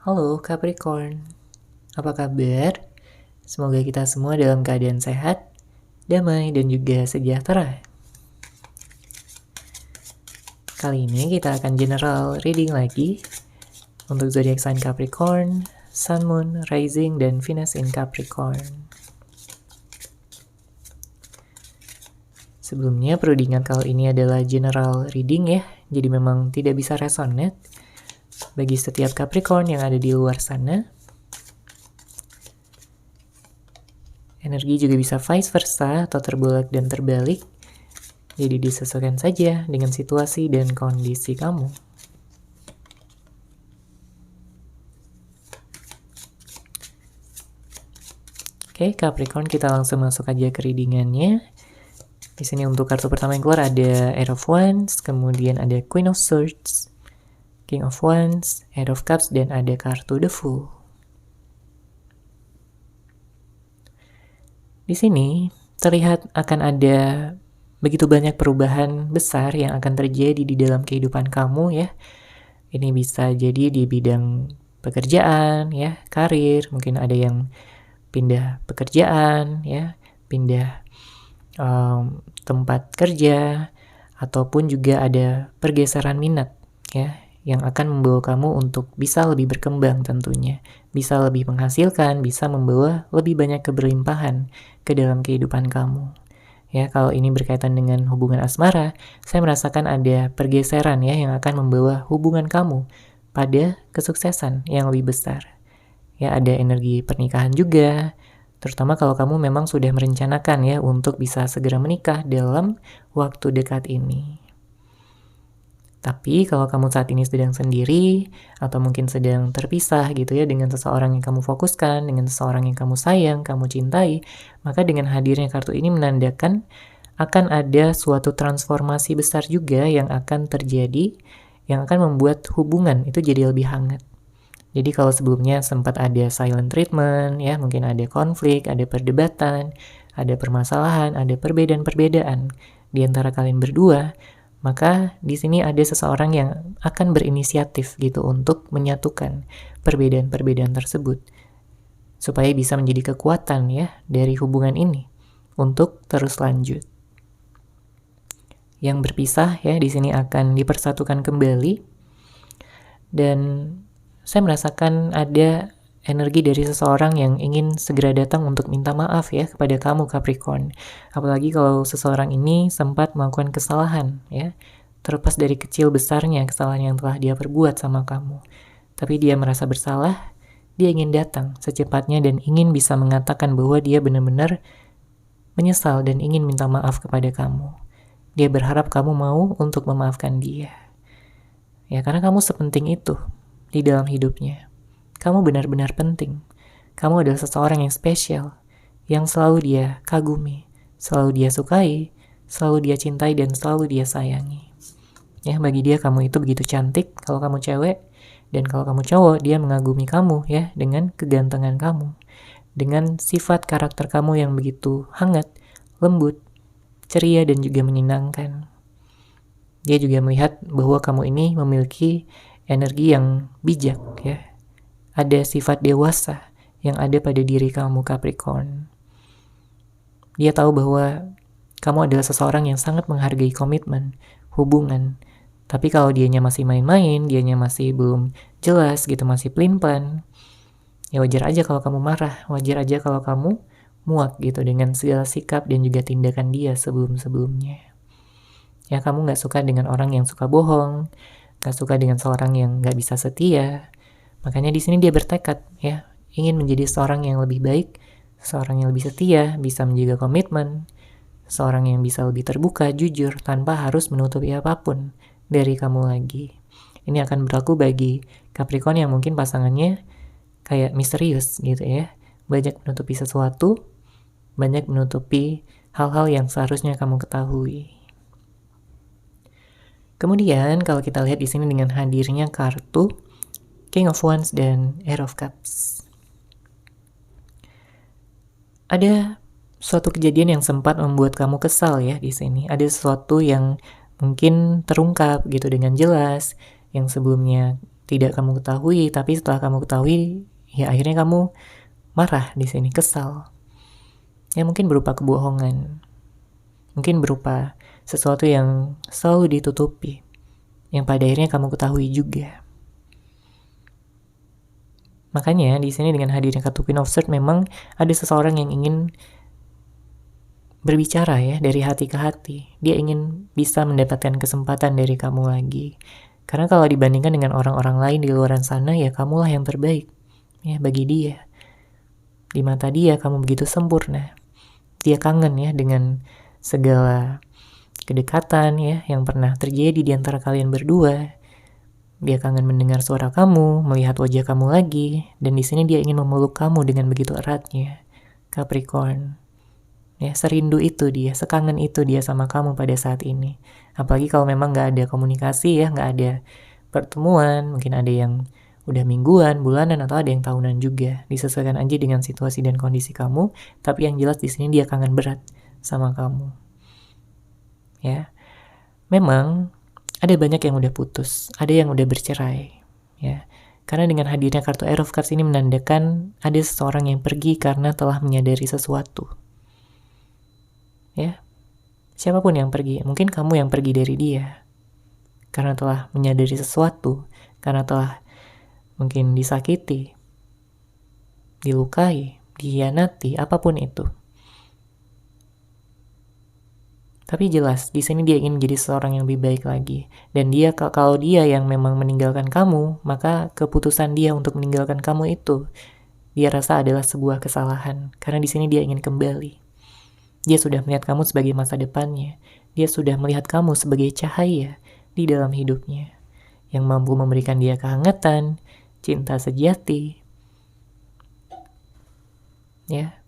Halo Capricorn, apa kabar? Semoga kita semua dalam keadaan sehat, damai, dan juga sejahtera. Kali ini kita akan general reading lagi untuk zodiak sign Capricorn, Sun, Moon, Rising, dan Venus in Capricorn. Sebelumnya perlu diingat kalau ini adalah general reading ya, jadi memang tidak bisa resonate bagi setiap Capricorn yang ada di luar sana. Energi juga bisa vice versa atau terbolak dan terbalik. Jadi disesuaikan saja dengan situasi dan kondisi kamu. Oke, Capricorn, kita langsung masuk aja ke readingannya. Di sini untuk kartu pertama yang keluar ada Eight of Wands, kemudian ada Queen of Swords, King of Wands, Eight of Cups, dan ada kartu The Fool. Di sini terlihat akan ada begitu banyak perubahan besar yang akan terjadi di dalam kehidupan kamu ya. Ini bisa jadi di bidang pekerjaan ya, karir, mungkin ada yang pindah pekerjaan ya, pindah tempat kerja, ataupun juga ada pergeseran minat ya, yang akan membawa kamu untuk bisa lebih berkembang tentunya, bisa lebih menghasilkan, bisa membawa lebih banyak keberlimpahan ke dalam kehidupan kamu. Ya, kalau ini berkaitan dengan hubungan asmara, saya merasakan ada pergeseran ya yang akan membawa hubungan kamu pada kesuksesan yang lebih besar. Ya, ada energi pernikahan juga, terutama kalau kamu memang sudah merencanakan ya untuk bisa segera menikah dalam waktu dekat ini. Tapi kalau kamu saat ini sedang sendiri, atau mungkin sedang terpisah gitu ya dengan seseorang yang kamu fokuskan, dengan seseorang yang kamu sayang, kamu cintai, maka dengan hadirnya kartu ini menandakan akan ada suatu transformasi besar juga yang akan terjadi, yang akan membuat hubungan itu jadi lebih hangat. Jadi kalau sebelumnya sempat ada silent treatment, ya mungkin ada konflik, ada perdebatan, ada permasalahan, ada perbedaan-perbedaan di antara kalian berdua, maka di sini ada seseorang yang akan berinisiatif gitu untuk menyatukan perbedaan-perbedaan tersebut supaya bisa menjadi kekuatan ya dari hubungan ini untuk terus lanjut. Yang berpisah ya di sini akan dipersatukan kembali, dan saya merasakan ada energi dari seseorang yang ingin segera datang untuk minta maaf ya kepada kamu Capricorn. Apalagi kalau seseorang ini sempat melakukan kesalahan ya. Terlepas dari kecil besarnya kesalahan yang telah dia perbuat sama kamu. Tapi dia merasa bersalah, dia ingin datang secepatnya dan ingin bisa mengatakan bahwa dia benar-benar menyesal dan ingin minta maaf kepada kamu. Dia berharap kamu mau untuk memaafkan dia. Ya, karena kamu sepenting itu di dalam hidupnya. Kamu benar-benar penting. Kamu adalah seseorang yang spesial, yang selalu dia kagumi, selalu dia sukai, selalu dia cintai, dan selalu dia sayangi. Ya, bagi dia kamu itu begitu cantik kalau kamu cewek, dan kalau kamu cowok, dia mengagumi kamu ya dengan kegantengan kamu, dengan sifat karakter kamu yang begitu hangat, lembut, ceria, dan juga menyenangkan. Dia juga melihat bahwa kamu ini memiliki energi yang bijak ya. Ada sifat dewasa yang ada pada diri kamu Capricorn. Dia tahu bahwa kamu adalah seseorang yang sangat menghargai komitmen, hubungan. Tapi kalau dianya masih main-main, dianya masih belum jelas gitu, masih pelin-pelan, ya wajar aja kalau kamu marah, wajar aja kalau kamu muak gitu dengan segala sikap dan juga tindakan dia sebelum-sebelumnya. Ya, kamu gak suka dengan orang yang suka bohong, gak suka dengan seorang yang gak bisa setia. Makanya di sini dia bertekad ya, ingin menjadi seorang yang lebih baik, seorang yang lebih setia, bisa menjaga komitmen, seorang yang bisa lebih terbuka, jujur, tanpa harus menutupi apapun dari kamu lagi. Ini akan berlaku bagi Capricorn yang mungkin pasangannya kayak misterius gitu ya, banyak menutupi sesuatu, banyak menutupi hal-hal yang seharusnya kamu ketahui. Kemudian kalau kita lihat di sini dengan hadirnya kartu King of Wands dan Eight of Cups, ada suatu kejadian yang sempat membuat kamu kesal ya di sini. Ada sesuatu yang mungkin terungkap gitu dengan jelas, yang sebelumnya tidak kamu ketahui, tapi setelah kamu ketahui, ya akhirnya kamu marah di sini, kesal. Ya mungkin berupa kebohongan, mungkin berupa sesuatu yang selalu ditutupi, yang pada akhirnya kamu ketahui juga. Makanya di sini dengan hadirnya kartu Queen of Swords memang ada seseorang yang ingin berbicara ya dari hati ke hati. Dia ingin bisa mendapatkan kesempatan dari kamu lagi. Karena kalau dibandingkan dengan orang-orang lain di luar sana, ya kamulah yang terbaik ya bagi dia. Di mata dia kamu begitu sempurna. Dia kangen ya dengan segala kedekatan ya yang pernah terjadi di antara kalian berdua. Dia kangen mendengar suara kamu, melihat wajah kamu lagi, dan di sini dia ingin memeluk kamu dengan begitu eratnya. Capricorn. Ya, serindu itu dia, sekangen itu dia sama kamu pada saat ini. Apalagi kalau memang gak ada komunikasi ya, gak ada pertemuan, mungkin ada yang udah mingguan, bulanan, atau ada yang tahunan juga. Disesuaikan aja dengan situasi dan kondisi kamu, tapi yang jelas di sini dia kangen berat sama kamu. Ya, memang ada banyak yang udah putus, ada yang udah bercerai, ya. Karena dengan hadirnya kartu Ace of Cups ini menandakan ada seseorang yang pergi karena telah menyadari sesuatu. Ya, siapapun yang pergi, mungkin kamu yang pergi dari dia. Karena telah menyadari sesuatu, karena telah mungkin disakiti, dilukai, dikhianati, apapun itu. Tapi jelas, di sini dia ingin menjadi seorang yang lebih baik lagi. Dan dia, kalau dia yang memang meninggalkan kamu, maka keputusan dia untuk meninggalkan kamu itu, dia rasa adalah sebuah kesalahan. Karena di sini dia ingin kembali. Dia sudah melihat kamu sebagai masa depannya. Dia sudah melihat kamu sebagai cahaya di dalam hidupnya. Yang mampu memberikan dia kehangatan, cinta sejati. Ya,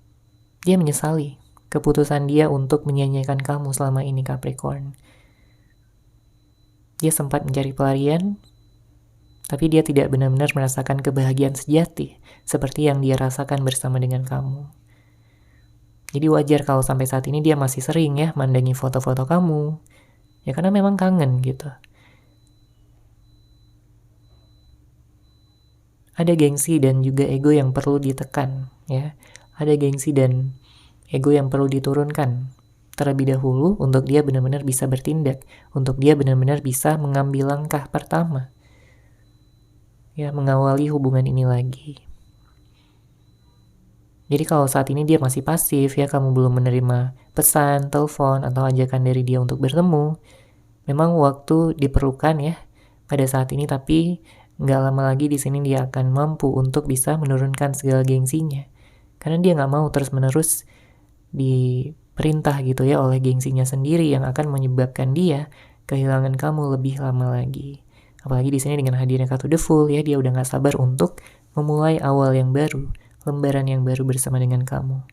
dia menyesali keputusan dia untuk menyanyiakan kamu selama ini, Capricorn. Dia sempat mencari pelarian, tapi dia tidak benar-benar merasakan kebahagiaan sejati seperti yang dia rasakan bersama dengan kamu. Jadi wajar kalau sampai saat ini dia masih sering ya mandangi foto-foto kamu. Ya karena memang kangen gitu. Ada gengsi dan juga ego yang perlu ditekan ya. Ada gengsi dan ego yang perlu diturunkan terlebih dahulu untuk dia benar-benar bisa bertindak, untuk dia benar-benar bisa mengambil langkah pertama, ya mengawali hubungan ini lagi. Jadi kalau saat ini dia masih pasif ya, kamu belum menerima pesan, telepon, atau ajakan dari dia untuk bertemu, memang waktu diperlukan ya pada saat ini, tapi nggak lama lagi di sini dia akan mampu untuk bisa menurunkan segala gengsinya, karena dia nggak mau terus-menerus diperintah gitu ya oleh gengsinya sendiri yang akan menyebabkan dia kehilangan kamu lebih lama lagi. Apalagi di sini dengan hadirnya kartu The Fool ya, dia udah nggak sabar untuk memulai awal yang baru, lembaran yang baru bersama dengan kamu.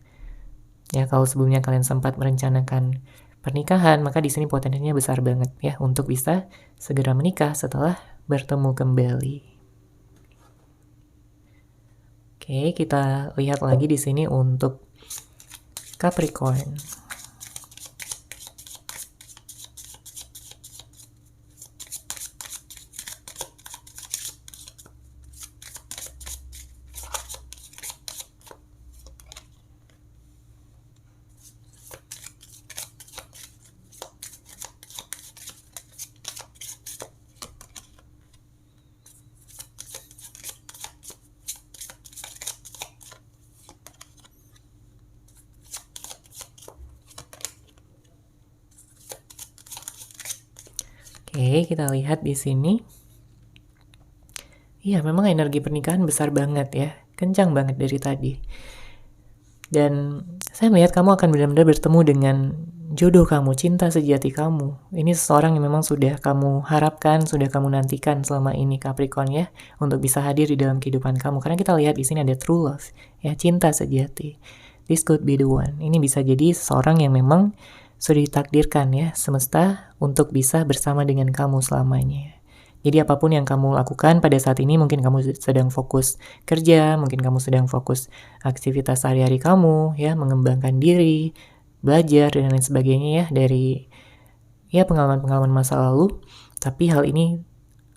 Ya kalau sebelumnya kalian sempat merencanakan pernikahan, maka di sini potensinya besar banget ya untuk bisa segera menikah setelah bertemu kembali. Oke, kita lihat lagi di sini untuk Capricorn. Oke, kita lihat di sini. Iya, memang energi pernikahan besar banget ya. Kencang banget dari tadi. Dan saya melihat kamu akan benar-benar bertemu dengan jodoh kamu, cinta sejati kamu. Ini seseorang yang memang sudah kamu harapkan, sudah kamu nantikan selama ini, Capricorn ya, untuk bisa hadir di dalam kehidupan kamu. Karena kita lihat di sini ada true love, ya, cinta sejati. This could be the one. Ini bisa jadi seseorang yang memang sudah ditakdirkan ya semesta untuk bisa bersama dengan kamu selamanya. Jadi apapun yang kamu lakukan pada saat ini, mungkin kamu sedang fokus kerja, mungkin kamu sedang fokus aktivitas sehari-hari kamu ya, mengembangkan diri, belajar dan lain sebagainya ya dari ya pengalaman-pengalaman masa lalu. Tapi hal ini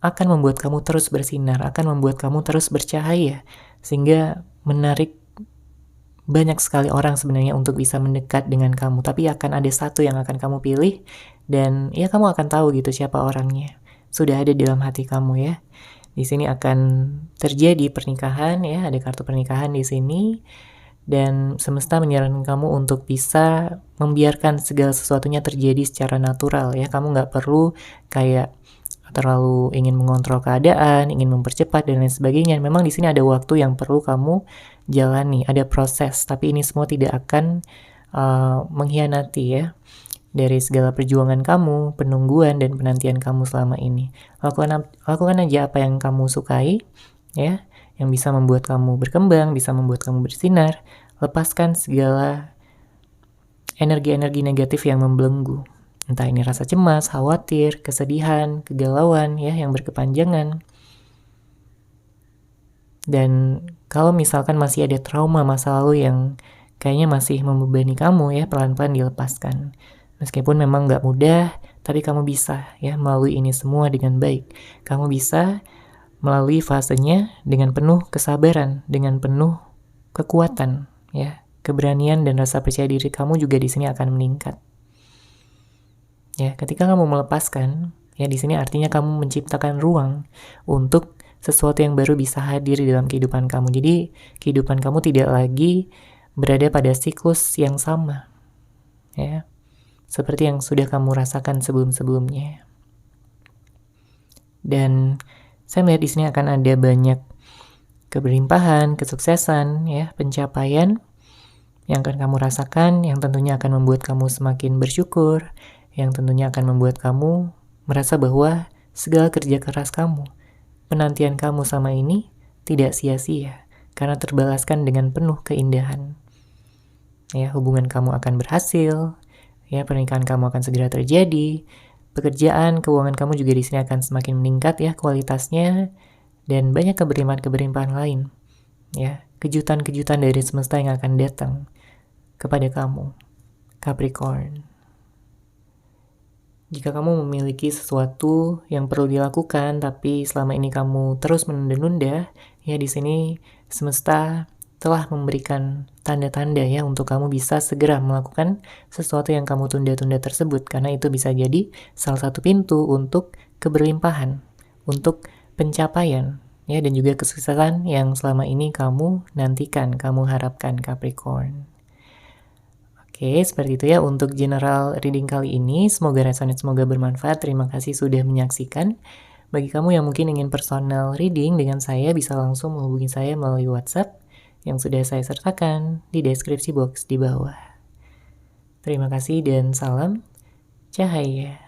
akan membuat kamu terus bersinar, akan membuat kamu terus bercahaya, sehingga menarik banyak sekali orang sebenarnya untuk bisa mendekat dengan kamu, tapi akan ada satu yang akan kamu pilih, dan ya kamu akan tahu gitu siapa orangnya. Sudah ada di dalam hati kamu ya. Di sini akan terjadi pernikahan ya, ada kartu pernikahan di sini, dan semesta menyarankan kamu untuk bisa membiarkan segala sesuatunya terjadi secara natural ya. Kamu nggak perlu kayak terlalu ingin mengontrol keadaan, ingin mempercepat dan lain sebagainya. Memang di sini ada waktu yang perlu kamu jalani, ada proses, tapi ini semua tidak akan mengkhianati ya dari segala perjuangan kamu, penungguan dan penantian kamu selama ini. Lakukan aja apa yang kamu sukai ya, yang bisa membuat kamu berkembang, bisa membuat kamu bersinar. Lepaskan segala energi-energi negatif yang membelenggu. Entah ini rasa cemas, khawatir, kesedihan, kegalauan ya yang berkepanjangan. Dan kalau misalkan masih ada trauma masa lalu yang kayaknya masih membebani kamu ya, pelan-pelan dilepaskan. Meskipun memang gak mudah, tapi kamu bisa ya melalui ini semua dengan baik. Kamu bisa melalui fasenya dengan penuh kesabaran, dengan penuh kekuatan ya. Keberanian dan rasa percaya diri kamu juga di sini akan meningkat. Ya, ketika kamu melepaskan, ya di sini artinya kamu menciptakan ruang untuk sesuatu yang baru bisa hadir di dalam kehidupan kamu. Jadi, kehidupan kamu tidak lagi berada pada siklus yang sama. Ya. Seperti yang sudah kamu rasakan sebelum-sebelumnya. Dan saya melihat di sini akan ada banyak keberlimpahan, kesuksesan, ya, pencapaian yang akan kamu rasakan, yang tentunya akan membuat kamu semakin bersyukur, yang tentunya akan membuat kamu merasa bahwa segala kerja keras kamu, penantian kamu sama ini tidak sia-sia, karena terbalaskan dengan penuh keindahan. Ya, hubungan kamu akan berhasil, ya, pernikahan kamu akan segera terjadi, pekerjaan, keuangan kamu juga di sini akan semakin meningkat ya kualitasnya, dan banyak keberlimpahan-keberlimpahan lain. Ya, kejutan-kejutan dari semesta yang akan datang kepada kamu, Capricorn. Jika kamu memiliki sesuatu yang perlu dilakukan, tapi selama ini kamu terus menunda-nunda, ya di sini semesta telah memberikan tanda-tanda ya untuk kamu bisa segera melakukan sesuatu yang kamu tunda-tunda tersebut, karena itu bisa jadi salah satu pintu untuk keberlimpahan, untuk pencapaian, ya, dan juga kesuksesan yang selama ini kamu nantikan, kamu harapkan, Capricorn. Oke, seperti itu ya untuk general reading kali ini. Semoga resonate, semoga bermanfaat. Terima kasih sudah menyaksikan. Bagi kamu yang mungkin ingin personal reading dengan saya, bisa langsung menghubungi saya melalui WhatsApp yang sudah saya sertakan di deskripsi box di bawah. Terima kasih dan salam cahaya.